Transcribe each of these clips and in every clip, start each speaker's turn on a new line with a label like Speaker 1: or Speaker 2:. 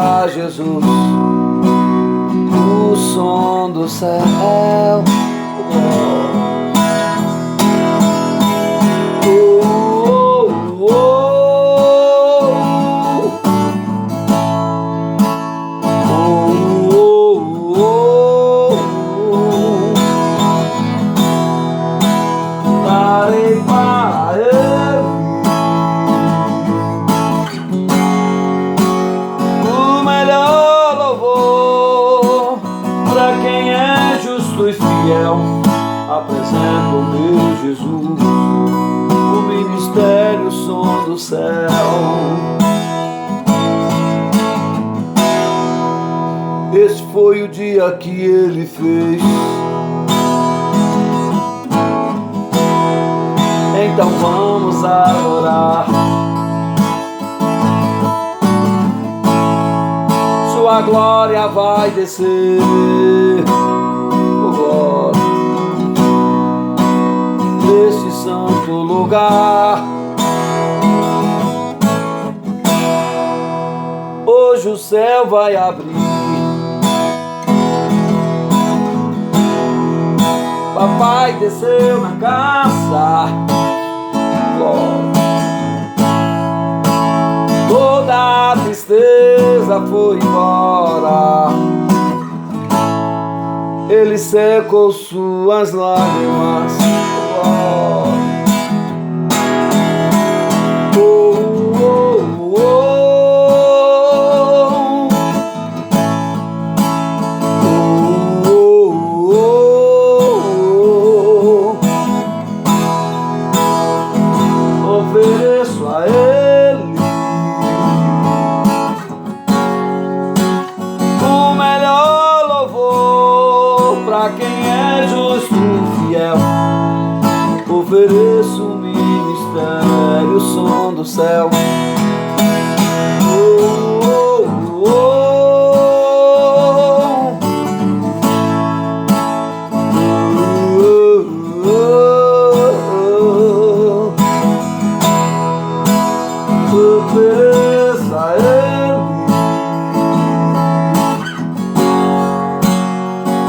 Speaker 1: pra Jesus, o som do céu. Darei para ele o melhor louvor. Pra quem é justo e fiel, apresento o meu Jesus, o ministério, o som do céu. Esse foi o dia que ele fez, então vamos adorar. Sua glória vai descer, oh glória, neste santo lugar. Hoje o céu vai abrir, papai desceu na casa. Toda a tristeza foi embora, ele secou suas lágrimas. Ofereço a ele o melhor louvor. Pra quem é justo e fiel, ofereço o ministério, o som do céu. Ofereço a ele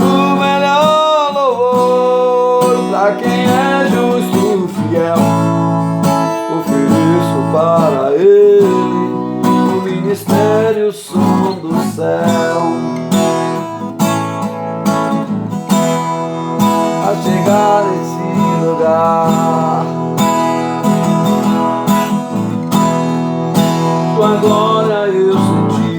Speaker 1: o melhor louvor. Pra quem é justo e fiel, ofereço para ele o ministério, o som do céu. A chegar nesse lugar, tua glória eu senti,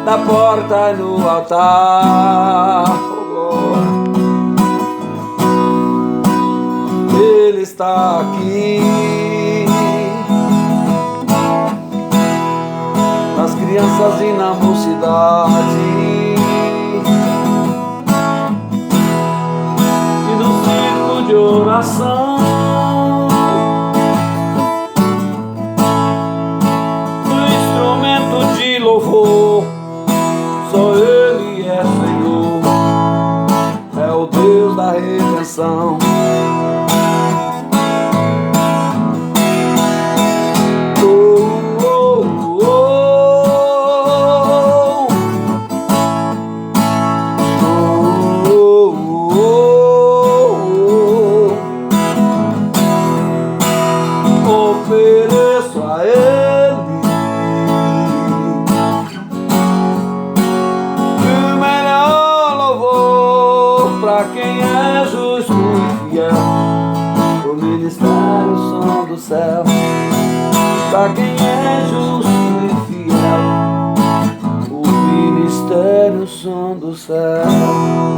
Speaker 1: na porta e no altar, oh glória, ele está aqui, nas crianças e na mocidade, e no círculo de oração. Louvor, só ele é Senhor, é o Deus da redenção. Ofereço a ele pra quem é justo e fiel, o ministério, o som do céu. Pra quem é justo e fiel, o ministério, o som do céu.